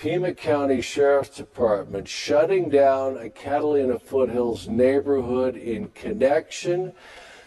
Pima County Sheriff's Department shutting down a Catalina Foothills neighborhood in connection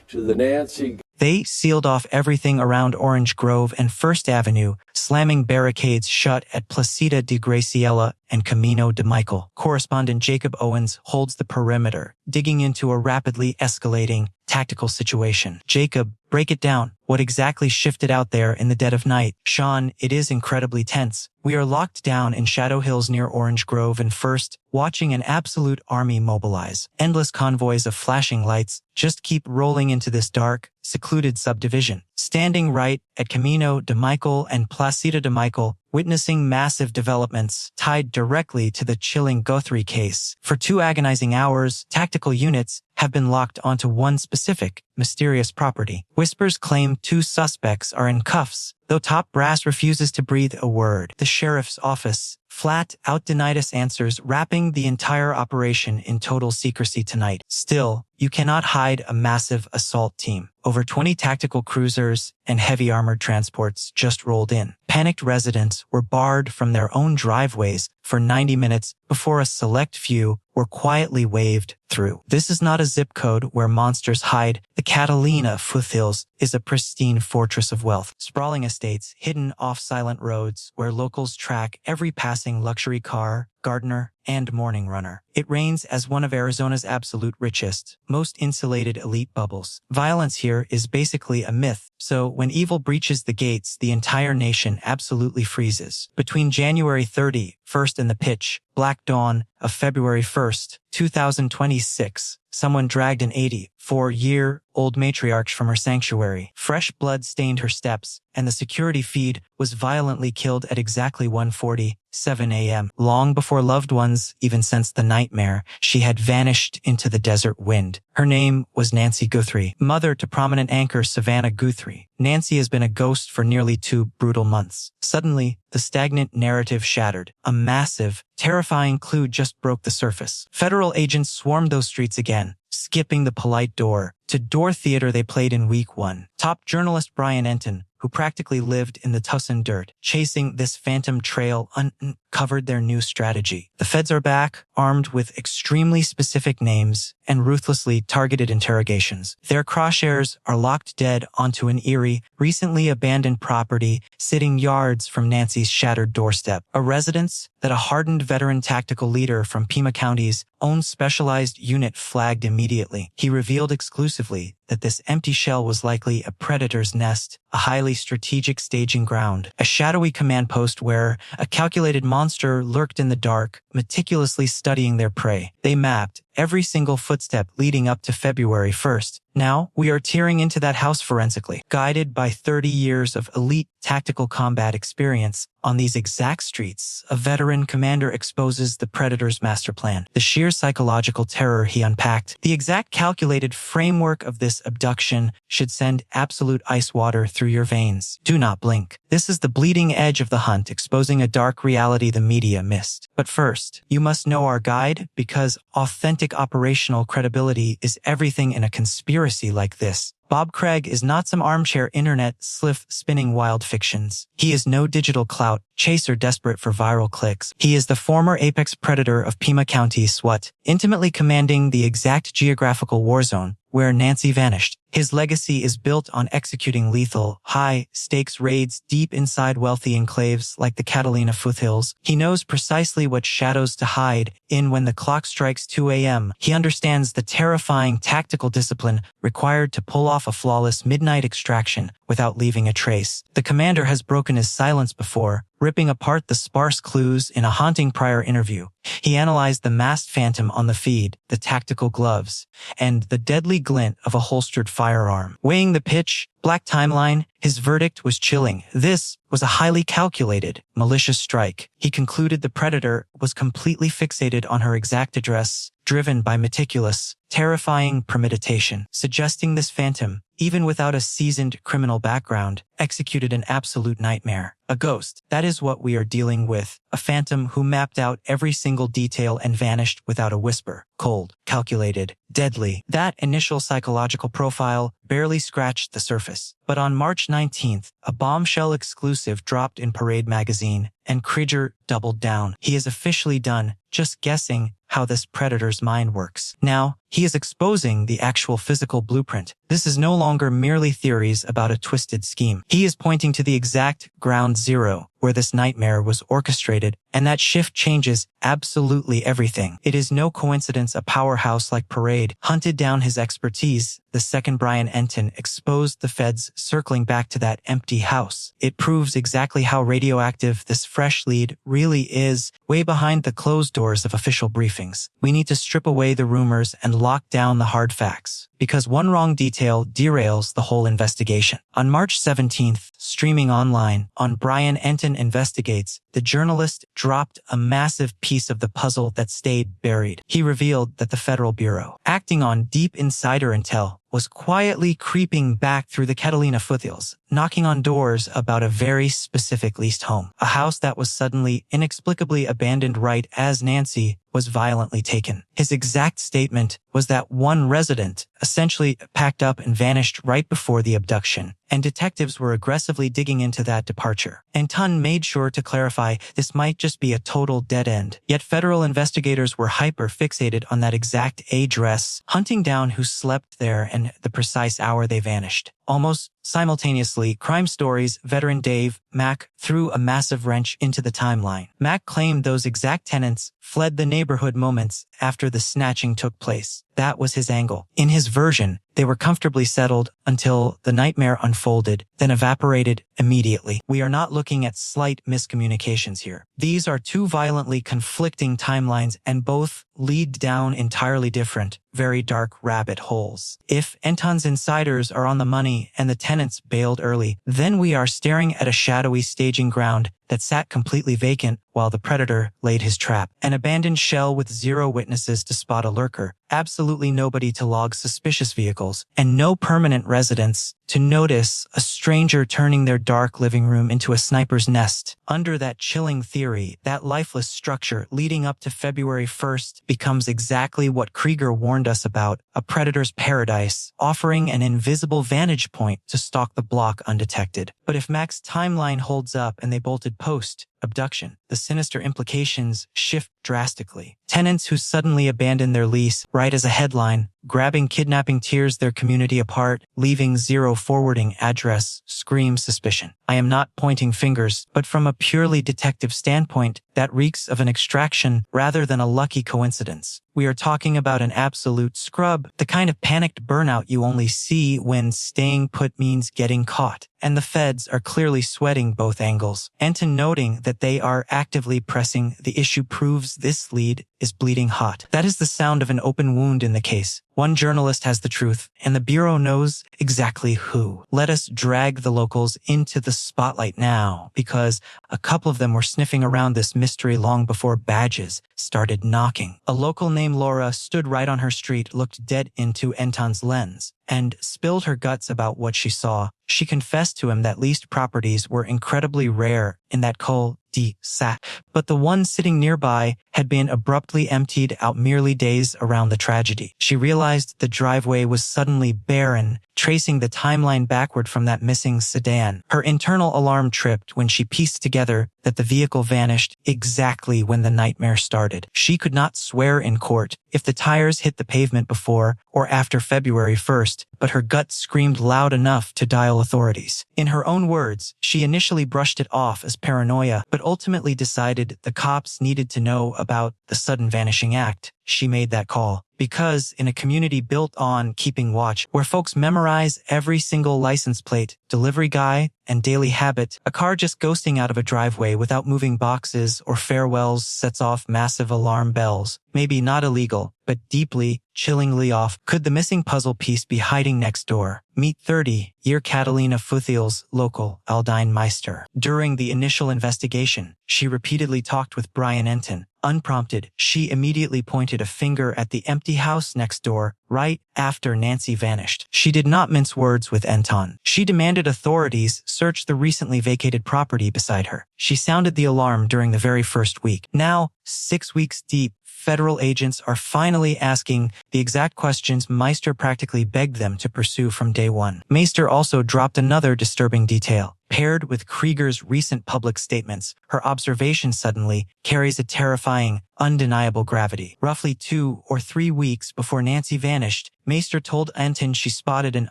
to the Nancy. They sealed off everything around Orange Grove and First Avenue, slamming barricades shut at Placida de Graciela and Camino de Michael. Correspondent Jacob Owens holds the perimeter, digging into a rapidly escalating tactical situation. Jacob, break it down. What exactly shifted out there in the dead of night? Sean, it is incredibly tense. We are locked down in Shadow Hills near Orange Grove and First, watching an absolute army mobilize. Endless convoys of flashing lights just keep rolling into this dark, secluded subdivision. Standing right at Camino de Michael and Placida de Michael, witnessing massive developments tied directly to the chilling Guthrie case. For 2 agonizing hours, tactical units have been locked onto one specific, mysterious property. Whispers claim 2 suspects are in cuffs, though top brass refuses to breathe a word. The sheriff's office flat-out denied us answers, wrapping the entire operation in total secrecy tonight. Still, you cannot hide a massive assault team. Over 20 tactical cruisers and heavy armored transports just rolled in. Panicked residents were barred from their own driveways for 90 minutes before a select few were quietly waved through. This is not a zip code where monsters hide. The Catalina Foothills is a pristine fortress of wealth. Sprawling estates hidden off silent roads where locals track every passing luxury car, gardener, and morning runner. It reigns as one of Arizona's absolute richest, most insulated elite bubbles. Violence here is basically a myth, so when evil breaches the gates, the entire nation absolutely freezes. Between January 31st and the pitch black dawn of February 1st, 2026, someone dragged an 84-year-old matriarch from her sanctuary. Fresh blood stained her steps, and the security feed was violently killed at exactly 1:47 a.m. Long before loved ones even sensed the nightmare, she had vanished into the desert wind. Her name was Nancy Guthrie, mother to prominent anchor Savannah Guthrie. Nancy has been a ghost for nearly 2 brutal months. Suddenly, the stagnant narrative shattered. A massive, terrifying clue just broke the surface. Federal agents swarmed those streets again, skipping the polite door-to-door theater they played in week 1. Top journalist Brian Enton, who practically lived in the Tucson dirt, chasing this phantom trail, uncovered their new strategy. The feds are back, armed with extremely specific names and ruthlessly targeted interrogations. Their crosshairs are locked dead onto an eerie, recently abandoned property sitting yards from Nancy's shattered doorstep, a residence that a hardened veteran tactical leader from Pima County's own specialized unit flagged immediately. He revealed exclusively that this empty shell was likely a predator's nest, a highly strategic staging ground, a shadowy command post where a calculated monster lurked in the dark, meticulously studying their prey. They mapped every single footstep leading up to February 1st. Now, we are tearing into that house forensically, guided by 30 years of elite tactical combat experience. On these exact streets, a veteran commander exposes the predator's master plan, the sheer psychological terror he unpacked. The exact calculated framework of this abduction should send absolute ice water through your veins. Do not blink. This is the bleeding edge of the hunt, exposing a dark reality the media missed. But first, you must know our guide, because authentic operational credibility is everything in a conspiracy like this. Bob Krieger is not some armchair internet sleuth spinning wild fictions. He is no digital clout chaser desperate for viral clicks. He is the former apex predator of Pima County SWAT, intimately commanding the exact geographical war zone where Nancy vanished. His legacy is built on executing lethal, high-stakes raids deep inside wealthy enclaves like the Catalina Foothills. He knows precisely what shadows to hide in when the clock strikes 2 a.m. He understands the terrifying tactical discipline required to pull off a flawless midnight extraction without leaving a trace. The commander has broken his silence before, ripping apart the sparse clues in a haunting prior interview. He analyzed the masked phantom on the feed, the tactical gloves, and the deadly glint of a holstered firearm. Weighing the pitch black timeline, his verdict was chilling. This was a highly calculated, malicious strike. He concluded the predator was completely fixated on her exact address, driven by meticulous, terrifying premeditation, suggesting this phantom, even without a seasoned criminal background, executed an absolute nightmare. A ghost, that is what we are dealing with. A phantom who mapped out every single detail and vanished without a whisper. Cold, calculated, deadly. That initial psychological profile barely scratched the surface. But on March 19th, a bombshell exclusive dropped in Parade magazine, and Krieger doubled down. He is officially done just guessing how this predator's mind works. Now, he is exposing the actual physical blueprint. This is no longer merely theories about a twisted scheme. He is pointing to the exact ground zero where this nightmare was orchestrated, and that shift changes absolutely everything. It is no coincidence a powerhouse like Parade hunted down his expertise the second Brian Enton exposed the feds circling back to that empty house. It proves exactly how radioactive this fresh lead really is, way behind the closed doors of official briefings. We need to strip away the rumors and lock down the hard facts, because one wrong detail derails the whole investigation. On March 17th, streaming online on Brian Enton Investigates, the journalist dropped a massive piece of the puzzle that stayed buried. He revealed that the Federal Bureau, acting on deep insider intel, was quietly creeping back through the Catalina Foothills, knocking on doors about a very specific leased home. A house that was suddenly, inexplicably abandoned right as Nancy was violently taken. His exact statement was that one resident essentially packed up and vanished right before the abduction, and detectives were aggressively digging into that departure. Enton made sure to clarify this might just be a total dead end. Yet federal investigators were hyper-fixated on that exact address, hunting down who slept there and the precise hour they vanished. Almost simultaneously, Crime Stories veteran Dave Mack threw a massive wrench into the timeline. Mack claimed those exact tenants fled the neighborhood moments after the snatching took place. That was his angle. In his version, they were comfortably settled until the nightmare unfolded, then evaporated immediately. We are not looking at slight miscommunications here. These are two violently conflicting timelines, and both lead down entirely different, very dark rabbit holes. If Enton's insiders are on the money and the tenants bailed early, then we are staring at a shadowy staging ground that sat completely vacant while the predator laid his trap. An abandoned shell with zero witnesses to spot a lurker, absolutely nobody to log suspicious vehicles, and no permanent residents to notice a stranger turning their dark living room into a sniper's nest. Under that chilling theory, that lifeless structure leading up to February 1st becomes exactly what Krieger warned us about, a predator's paradise, offering an invisible vantage point to stalk the block undetected. But if Mac's timeline holds up and they bolted post-abduction, the sinister implications shift drastically. Tenants who suddenly abandon their lease write as a headline, "Grabbing kidnapping tears their community apart, leaving zero forwarding address, scream suspicion." I am not pointing fingers, but from a purely detective standpoint, that reeks of an extraction rather than a lucky coincidence. We are talking about an absolute scrub, the kind of panicked burnout you only see when staying put means getting caught. And the feds are clearly sweating both angles. Enton noting that they are actively pressing the issue proves this lead is bleeding hot. That is the sound of an open wound in the case. One journalist has the truth, and the Bureau knows exactly who. Let us drag the locals into the spotlight now, because a couple of them were sniffing around this mystery long before badges started knocking. A local named Laura stood right on her street, looked dead into Enton's lens, and spilled her guts about what she saw. She confessed to him that leased properties were incredibly rare in that cul-de-sac, but the one sitting nearby had been abruptly emptied out merely days around the tragedy. She realized the driveway was suddenly barren, tracing the timeline backward from that missing sedan. Her internal alarm tripped when she pieced together that the vehicle vanished exactly when the nightmare started. She could not swear in court if the tires hit the pavement before or after February 1st, but her gut screamed loud enough to dial authorities. In her own words, she initially brushed it off as paranoia, but ultimately decided the cops needed to know about the sudden vanishing act. She made that call because in a community built on keeping watch, where folks memorize every single license plate, delivery guy, and daily habit, a car just ghosting out of a driveway without moving boxes or farewells sets off massive alarm bells. Maybe not illegal, but deeply, chillingly off. Could the missing puzzle piece be hiding next door? Meet 30-year Catalina Foothills local Aldine Meister. During the initial investigation, she repeatedly talked with Brian Enton, Unprompted, she immediately pointed a finger at the empty house next door, right after Nancy vanished. She did not mince words with Anton. She demanded authorities search the recently vacated property beside her. She sounded the alarm during the very first week. Now, 6 weeks deep, federal agents are finally asking the exact questions Meister practically begged them to pursue from day one. Meister also dropped another disturbing detail. Paired with Krieger's recent public statements, her observation suddenly carries a terrifying, undeniable gravity. Roughly 2 or 3 weeks before Nancy vanished, Meister told Anton she spotted an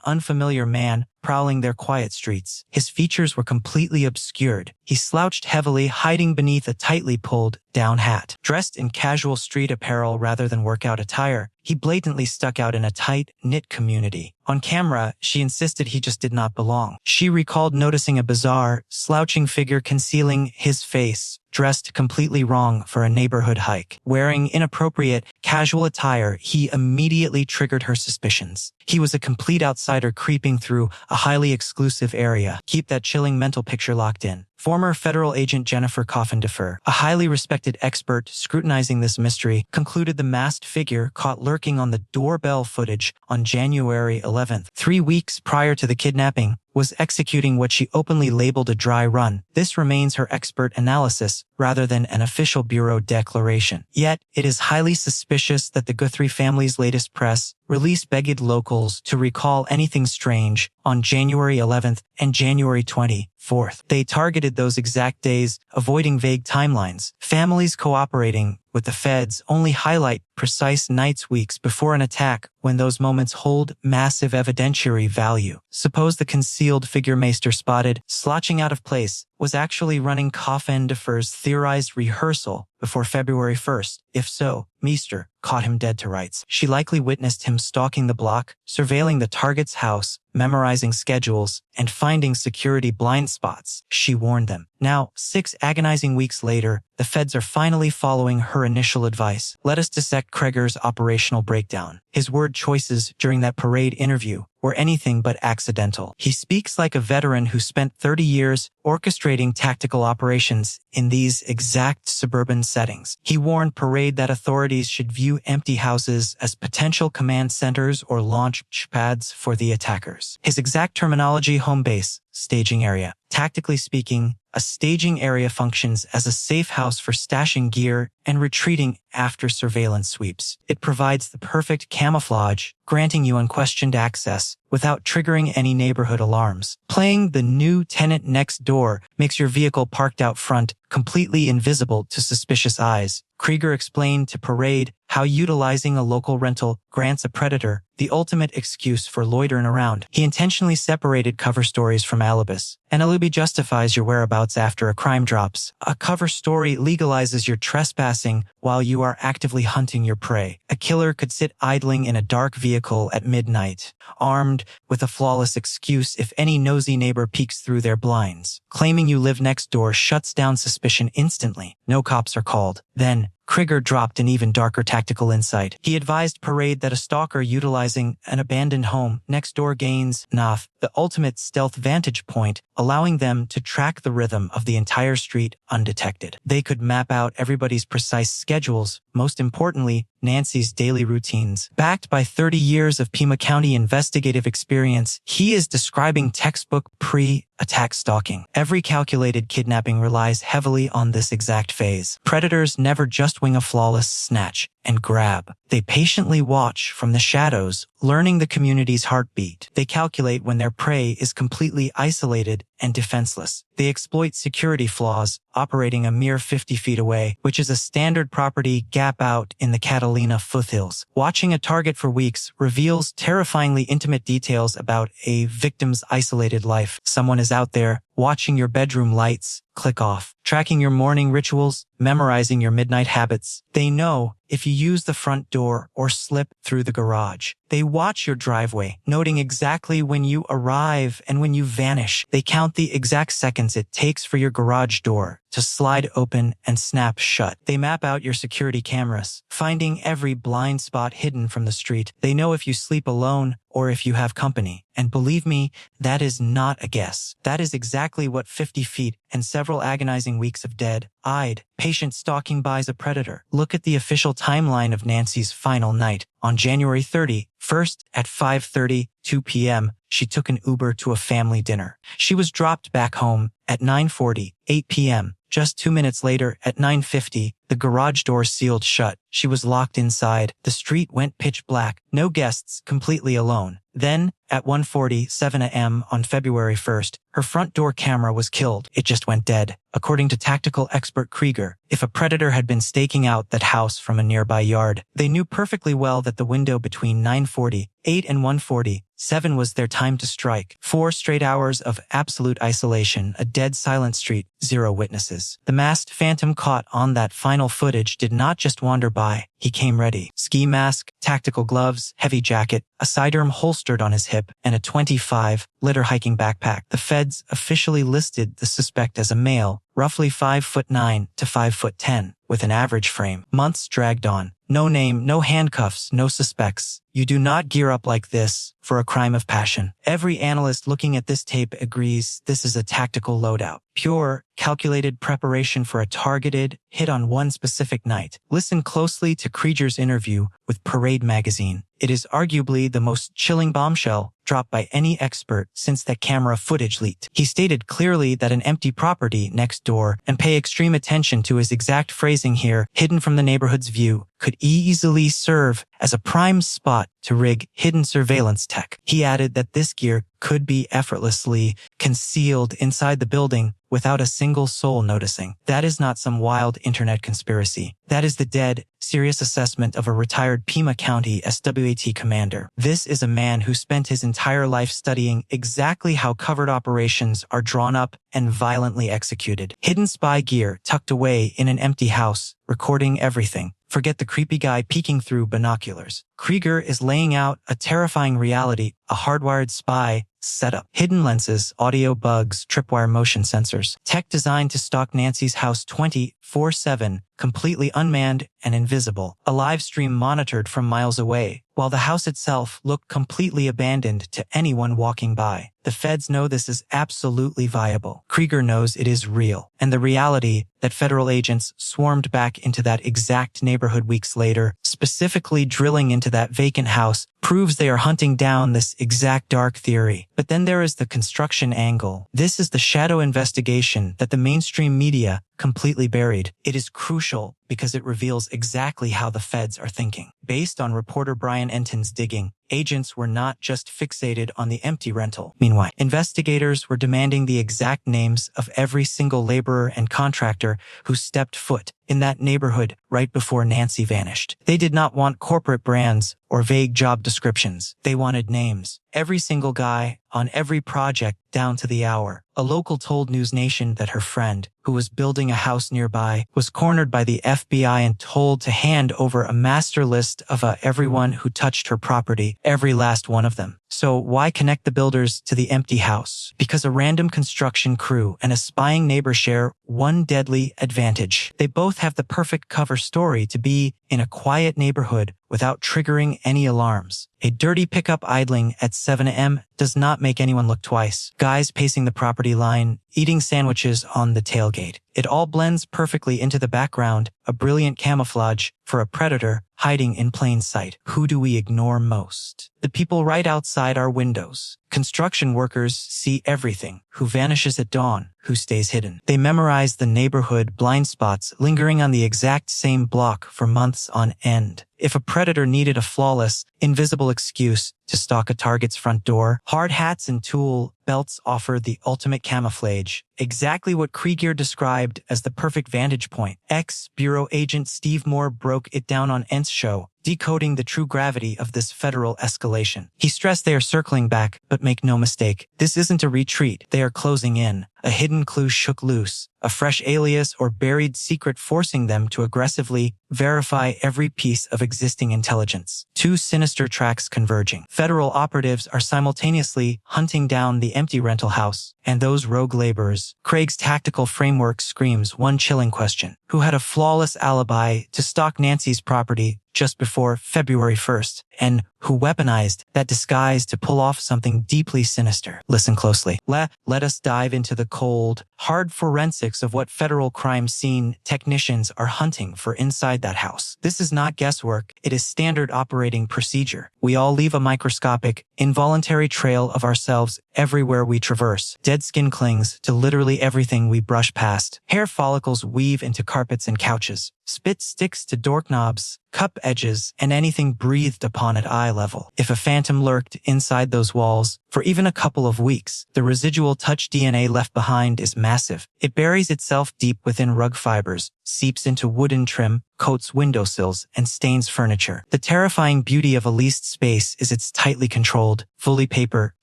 unfamiliar man prowling their quiet streets. His features were completely obscured. He slouched heavily, hiding beneath a tightly pulled down hat. Dressed in casual street apparel rather than workout attire, he blatantly stuck out in a tight-knit community. On camera, she insisted he just did not belong. She recalled noticing a bizarre, slouching figure concealing his face, dressed completely wrong for a neighborhood hike. Wearing inappropriate, casual attire, he immediately triggered her suspicions. He was a complete outsider creeping through a highly exclusive area. Keep that chilling mental picture locked in. Former federal agent Jennifer Coffin-Defer, a highly respected expert scrutinizing this mystery, concluded the masked figure caught lurking on the doorbell footage on January 11th, 3 weeks prior to the kidnapping, was executing what she openly labeled a dry run. This remains her expert analysis rather than an official bureau declaration. Yet, it is highly suspicious that the Guthrie family's latest press release begged locals to recall anything strange on January 11th and January 24th. They targeted those exact days, avoiding vague timelines. Families cooperating with the feds only highlight precise nights weeks before an attack when those moments hold massive evidentiary value. Suppose the concealed figure Meister spotted, slouching out of place, was actually running Coffin-Defer's theorized rehearsal before February 1st. If so, Meister caught him dead to rights. She likely witnessed him stalking the block, surveilling the target's house, memorizing schedules, and finding security blind spots. She warned them. Now, 6 agonizing weeks later, the feds are finally following her initial advice. Let us dissect Krieger's operational breakdown. His word choices during that parade interview were anything but accidental. He speaks like a veteran who spent 30 years orchestrating tactical operations in these exact suburban settings. He warned parade that authorities should view empty houses as potential command centers or launch pads for the attackers. His exact terminology: home base, staging area. Tactically speaking, a staging area functions as a safe house for stashing gear and retreating after surveillance sweeps. It provides the perfect camouflage, granting you unquestioned access without triggering any neighborhood alarms. Playing the new tenant next door makes your vehicle parked out front completely invisible to suspicious eyes. Krieger explained to Parade how utilizing a local rental grants a predator the ultimate excuse for loitering around. He intentionally separated cover stories from alibis. An alibi justifies your whereabouts after a crime drops. A cover story legalizes your trespassing while you are actively hunting your prey. A killer could sit idling in a dark vehicle at midnight, armed with a flawless excuse if any nosy neighbor peeks through their blinds. Claiming you live next door shuts down suspicion instantly. No cops are called. Then, Krieger dropped an even darker tactical insight. He advised Parade that a stalker utilizing an abandoned home next door gains NAF, the ultimate stealth vantage point, allowing them to track the rhythm of the entire street undetected. They could map out everybody's precise schedules, most importantly, Nancy's daily routines. Backed by 30 years of Pima County investigative experience, he is describing textbook pre-attack stalking. Every calculated kidnapping relies heavily on this exact phase. Predators never just wing a flawless snatch and grab. They patiently watch from the shadows, learning the community's heartbeat. They calculate when their prey is completely isolated and defenseless. They exploit security flaws, operating a mere 50 feet away, which is a standard property gap out in the Catalina Foothills. Watching a target for weeks reveals terrifyingly intimate details about a victim's isolated life. Someone is out there, watching your bedroom lights click off, tracking your morning rituals, memorizing your midnight habits. They know if you use the front door or slip through the garage. They watch your driveway, noting exactly when you arrive and when you vanish. They count the exact seconds it takes for your garage door to slide open and snap shut. They map out your security cameras, finding every blind spot hidden from the street. They know if you sleep alone or if you have company. And believe me, that is not a guess. That is exactly what 50 feet and several agonizing weeks of dead, eyed, patient stalking buys a predator. Look at the official timeline of Nancy's final night. On January 31st at 5:32 p.m., she took an Uber to a family dinner. She was dropped back home at 9:48 p.m. Just 2 minutes later, at 9:50, the garage door sealed shut. She was locked inside. The street went pitch black. No guests, completely alone. Then, at 1:47 a.m. on February 1st, her front door camera was killed. It just went dead. According to tactical expert Krieger, if a predator had been staking out that house from a nearby yard, they knew perfectly well that the window between 9:48 and 1:47 was their time to strike. 4 straight hours of absolute isolation, a dead silent street, 0 witnesses. The masked phantom caught on that final footage did not just wander by. He came ready. Ski mask, tactical gloves, heavy jacket, a sidearm holstered on his hip, and a 25-liter hiking backpack. The feds officially listed the suspect as a male, roughly 5'9" to 5'10", with an average frame. Months dragged on. No name, no handcuffs, no suspects. You do not gear up like this for a crime of passion. Every analyst looking at this tape agrees this is a tactical loadout. Pure, calculated preparation for a targeted hit on one specific night. Listen closely to Krieger's interview with Parade magazine. It is arguably the most chilling bombshell dropped by any expert since that camera footage leaked. He stated clearly that an empty property next door, and pay extreme attention to his exact phrasing here, hidden from the neighborhood's view, could easily serve as a prime spot to rig hidden surveillance tech. He added that this gear could be effortlessly concealed inside the building without a single soul noticing. That is not some wild internet conspiracy. That is the dead, serious assessment of a retired Pima County SWAT commander. This is a man who spent his entire life studying exactly how covert operations are drawn up and violently executed. Hidden spy gear tucked away in an empty house, recording everything. Forget the creepy guy peeking through binoculars. Krieger is laying out a terrifying reality, a hardwired spy setup. Hidden lenses, audio bugs, tripwire motion sensors. Tech designed to stalk Nancy's house 24/7, completely unmanned and invisible. A live stream monitored from miles away, while the house itself looked completely abandoned to anyone walking by. The feds know this is absolutely viable. Krieger knows it is real. And the reality that federal agents swarmed back into that exact neighborhood weeks later, specifically drilling into that vacant house, proves they are hunting down this exact dark theory. But then there is the construction angle. This is the shadow investigation that the mainstream media completely buried. It is crucial because it reveals exactly how the feds are thinking. Based on reporter Brian Enton's digging, agents were not just fixated on the empty rental. Meanwhile, investigators were demanding the exact names of every single laborer and contractor who stepped foot in that neighborhood right before Nancy vanished. They did not want corporate brands or vague job descriptions. They wanted names. Every single guy on every project down to the hour. A local told News Nation that her friend, who was building a house nearby, was cornered by the FBI and told to hand over a master list of everyone who touched her property, every last one of them. So why connect the builders to the empty house? Because a random construction crew and a spying neighbor share one deadly advantage. They both have the perfect cover story to be in a quiet neighborhood without triggering any alarms. A dirty pickup idling at 7 a.m. does not make anyone look twice. Guys pacing the property line, eating sandwiches on the tailgate. It all blends perfectly into the background, a brilliant camouflage for a predator hiding in plain sight. Who do we ignore most? The people right outside our windows. Construction workers see everything. Who vanishes at dawn? Who stays hidden? They memorize the neighborhood blind spots, lingering on the exact same block for months on end. If a predator needed a flawless, invisible excuse to stalk a target's front door, hard hats and tool belts offer the ultimate camouflage. Exactly what Krieger described as the perfect vantage point. Ex-Bureau agent Steve Moore broke it down on Ent's show, decoding the true gravity of this federal escalation. He stressed they are circling back, but make no mistake, this isn't a retreat. They are closing in. A hidden clue shook loose, a fresh alias or buried secret forcing them to aggressively verify every piece of existing intelligence. Two sinister tracks converging. Federal operatives are simultaneously hunting down the empty rental house and those rogue laborers. Craig's tactical framework screams one chilling question. Who had a flawless alibi to stalk Nancy's property just before February 1st, and who weaponized that disguise to pull off something deeply sinister? Listen closely. Let us dive into the cold, hard forensics of what federal crime scene technicians are hunting for inside that house. This is not guesswork, it is standard operating procedure. We all leave a microscopic, involuntary trail of ourselves everywhere we traverse. Dead skin clings to literally everything we brush past. Hair follicles weave into carpets and couches. Spit sticks to doorknobs, cup edges, and anything breathed upon at eye level. If a phantom lurked inside those walls for even a couple of weeks, the residual touch DNA left behind is massive. It buries itself deep within rug fibers, seeps into wooden trim, coats windowsills, and stains furniture. The terrifying beauty of a leased space is its tightly controlled, fully paper,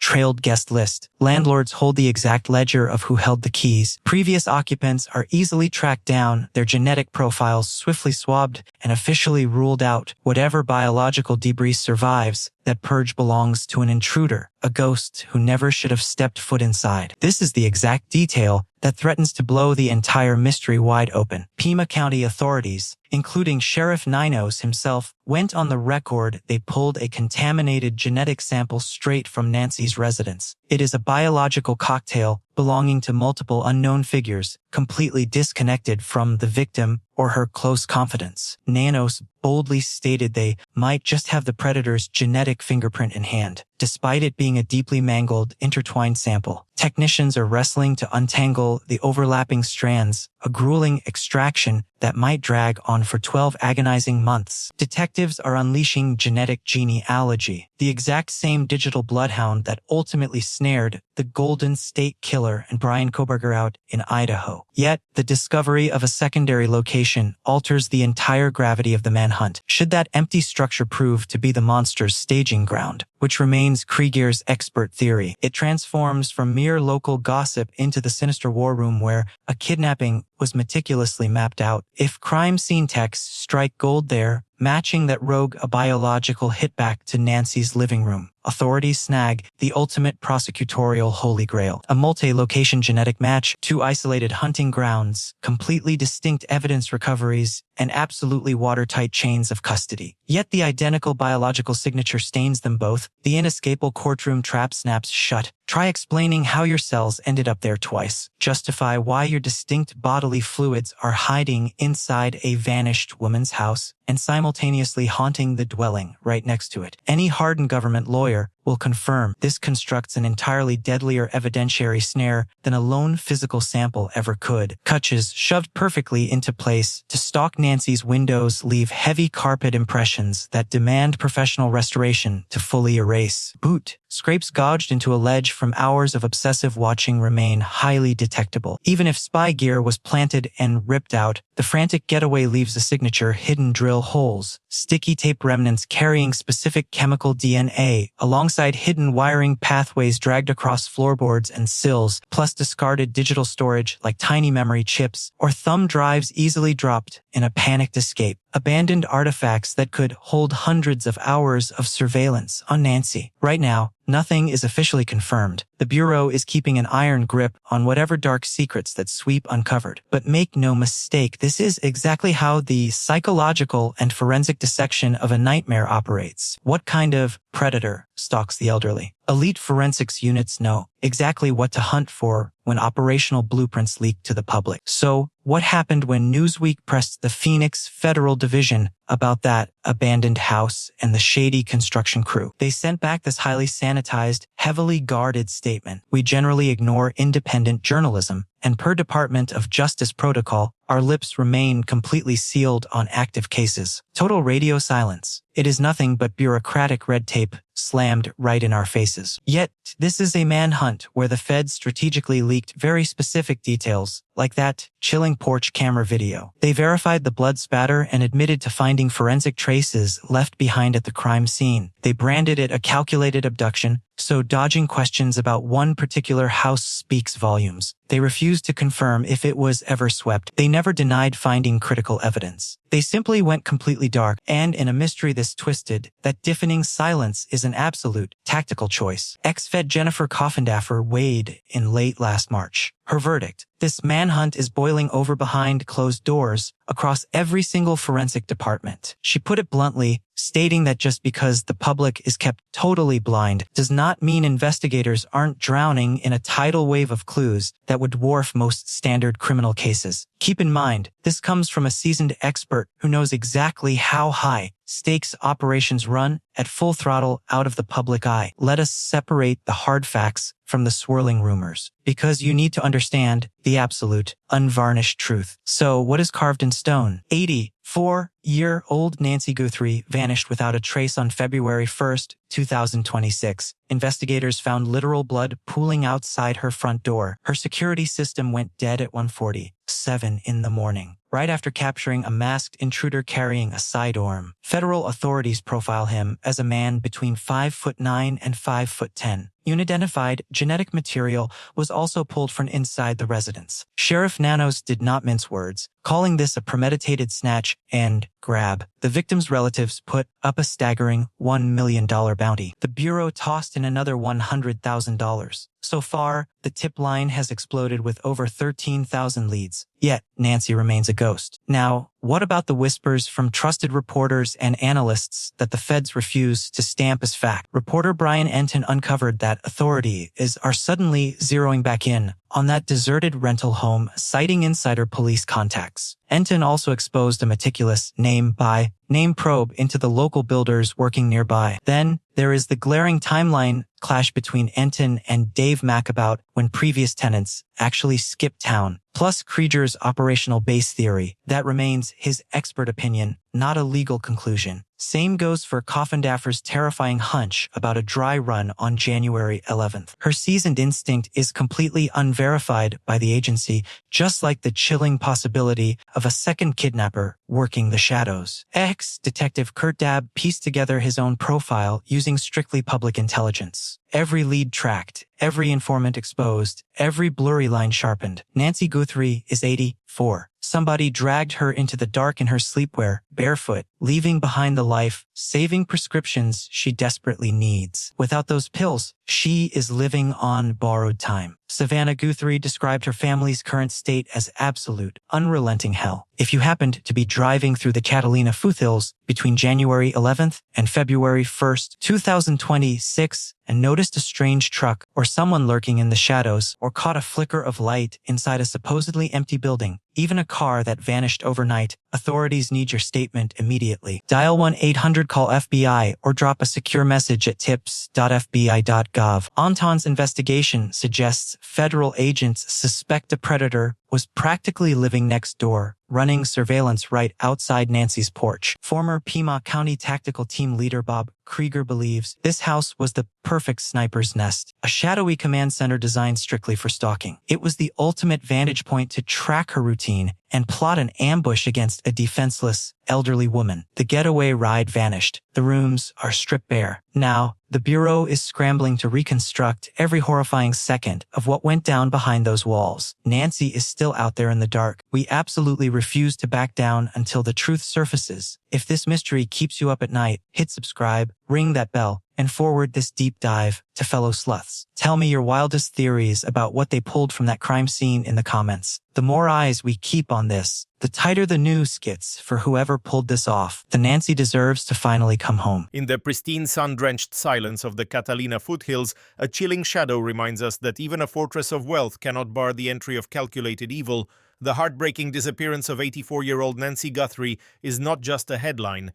trailed guest list. Landlords hold the exact ledger of who held the keys. Previous occupants are easily tracked down, their genetic profiles swiftly swabbed, and officially ruled out. Whatever biological debris survives, that purge belongs to an intruder, a ghost who never should have stepped foot inside. This is the exact detail that threatens to blow the entire mystery wide open. Pima County authorities, including Sheriff Ninos himself, went on the record they pulled a contaminated genetic sample straight from Nancy's residence. It is a biological cocktail belonging to multiple unknown figures, completely disconnected from the victim or her close confidants. Nanos boldly stated they might just have the predator's genetic fingerprint in hand, despite it being a deeply mangled, intertwined sample. Technicians are wrestling to untangle the overlapping strands, a grueling extraction that might drag on for 12 agonizing months. Detectives are unleashing genetic genealogy, the exact same digital bloodhound that ultimately snared the Golden State Killer and Brian Koberger out in Idaho. Yet, the discovery of a secondary location alters the entire gravity of the manhunt. Should that empty structure prove to be the monster's staging ground, which remains Krieger's expert theory, it transforms from mere local gossip into the sinister war room where a kidnapping was meticulously mapped out. If crime scene techs strike gold there, matching that rogue a biological hit back to Nancy's living room, authorities snag the ultimate prosecutorial holy grail. A multi-location genetic match, 2 isolated hunting grounds, completely distinct evidence recoveries, and absolutely watertight chains of custody. Yet the identical biological signature stains them both. The inescapable courtroom trap snaps shut. Try explaining how your cells ended up there twice. Justify why your distinct bodily fluids are hiding inside a vanished woman's house and simultaneously haunting the dwelling right next to it. Any hardened government lawyer will confirm this constructs an entirely deadlier evidentiary snare than a lone physical sample ever could. Cutches shoved perfectly into place to stalk Nancy's windows leave heavy carpet impressions that demand professional restoration to fully erase. Boot scrapes gouged into a ledge from hours of obsessive watching remain highly detectable. Even if spy gear was planted and ripped out, the frantic getaway leaves a signature hidden drill holes, sticky tape remnants carrying specific chemical DNA, alongside hidden wiring pathways dragged across floorboards and sills, plus discarded digital storage like tiny memory chips or thumb drives easily dropped in a panicked escape. Abandoned artifacts that could hold hundreds of hours of surveillance on Nancy. Right now, nothing is officially confirmed. The Bureau is keeping an iron grip on whatever dark secrets that sweep uncovered. But make no mistake, this is exactly how the psychological and forensic dissection of a nightmare operates. What kind of predator stalks the elderly? Elite forensics units know exactly what to hunt for when operational blueprints leak to the public. So, what happened when Newsweek pressed the Phoenix Federal Division about that abandoned house and the shady construction crew? They sent back this highly sanitized, heavily guarded statement. We generally ignore independent journalism, and per Department of Justice protocol, our lips remain completely sealed on active cases. Total radio silence. It is nothing but bureaucratic red tape slammed right in our faces. Yet, this is a manhunt where the feds strategically leaked very specific details, like that chilling porch camera video. They verified the blood spatter and admitted to finding forensic traces left behind at the crime scene. They branded it a calculated abduction, so dodging questions about one particular house speaks volumes. They refused to confirm if it was ever swept. They never denied finding critical evidence. They simply went completely dark, and in a mystery this twisted, that deafening silence is an absolute tactical choice. Ex-Fed Jennifer Coffindaffer weighed in late last March. Her verdict: this manhunt is boiling over behind closed doors across every single forensic department. She put it bluntly, stating that just because the public is kept totally blind does not mean investigators aren't drowning in a tidal wave of clues that would dwarf most standard criminal cases. Keep in mind, this comes from a seasoned expert who knows exactly how high stakes operations run at full throttle out of the public eye. Let us separate the hard facts from the swirling rumors, because you need to understand the absolute, unvarnished truth. So, what is carved in stone? 84-year-old Nancy Guthrie vanished without a trace on February 1st, 2026. Investigators found literal blood pooling outside her front door. Her security system went dead at 1:47 in the morning, right after capturing a masked intruder carrying a sidearm. Federal authorities profile him as a man between 5'9" and 5'10". Unidentified genetic material was also pulled from inside the residence. Sheriff Nanos did not mince words, calling this a premeditated snatch and grab. The victim's relatives put up a staggering $1 million bounty. The Bureau tossed in another $100,000. So far, the tip line has exploded with over 13,000 leads. Yet, Nancy remains a ghost. Now, what about the whispers from trusted reporters and analysts that the feds refuse to stamp as fact? Reporter Brian Enton uncovered that authorities are suddenly zeroing back in on that deserted rental home, citing insider police contacts. Enton also exposed a meticulous name-by-name probe into the local builders working nearby. Then, there is the glaring timeline clash between Enton and Dave Mack about when previous tenants actually skipped town, plus Krieger's operational base theory. That remains his expert opinion, not a legal conclusion. Same goes for Coffindaffer's terrifying hunch about a dry run on January 11th. Her seasoned instinct is completely unverified by the agency, just like the chilling possibility of a second kidnapper working the shadows. Ex-detective Kurt Dabb pieced together his own profile using strictly public intelligence. Every lead tracked, every informant exposed, every blurry line sharpened. Nancy Guthrie is 84. Somebody dragged her into the dark in her sleepwear, barefoot, leaving behind the life-saving prescriptions she desperately needs. Without those pills, she is living on borrowed time. Savannah Guthrie described her family's current state as absolute, unrelenting hell. If you happened to be driving through the Catalina Foothills between January 11th and February 1st, 2026, and noticed a strange truck or someone lurking in the shadows, or caught a flicker of light inside a supposedly empty building, even a car that vanished overnight, authorities need your statement immediately. Dial 1-800-CALL FBI or drop a secure message at tips.fbi.gov. Anton's investigation suggests federal agents suspect a predator was practically living next door, running surveillance right outside Nancy's porch. Former Pima County Tactical Team leader Bob Krieger believes this house was the perfect sniper's nest, a shadowy command center designed strictly for stalking. It was the ultimate vantage point to track her routine and plot an ambush against a defenseless, elderly woman. The getaway ride vanished. The rooms are stripped bare. Now, the Bureau is scrambling to reconstruct every horrifying second of what went down behind those walls. Nancy is still out there in the dark. We absolutely refuse to back down until the truth surfaces. If this mystery keeps you up at night, hit subscribe, ring that bell, and forward this deep dive to fellow sluths. Tell me your wildest theories about what they pulled from that crime scene in the comments. The more eyes we keep on this, the tighter the news gets for whoever pulled this off. The Nancy deserves to finally come home. In the pristine sun-drenched silence of the Catalina Foothills, a chilling shadow reminds us that even a fortress of wealth cannot bar the entry of calculated evil. The heartbreaking disappearance of 84-year-old Nancy Guthrie is not just a headline.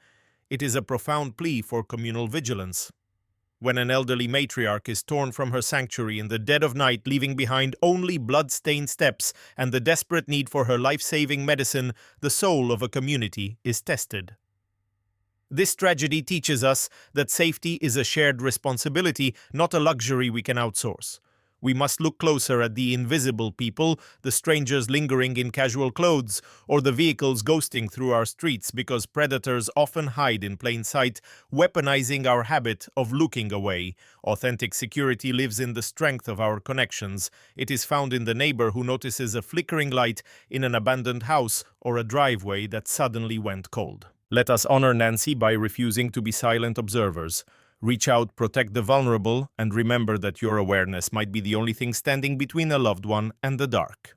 It is a profound plea for communal vigilance. When an elderly matriarch is torn from her sanctuary in the dead of night, leaving behind only blood-stained steps and the desperate need for her life-saving medicine, the soul of a community is tested. This tragedy teaches us that safety is a shared responsibility, not a luxury we can outsource. We must look closer at the invisible people, the strangers lingering in casual clothes, or the vehicles ghosting through our streets, because predators often hide in plain sight, weaponizing our habit of looking away. Authentic security lives in the strength of our connections. It is found in the neighbor who notices a flickering light in an abandoned house or a driveway that suddenly went cold. Let us honor Nancy by refusing to be silent observers. Reach out, protect the vulnerable, and remember that your awareness might be the only thing standing between a loved one and the dark.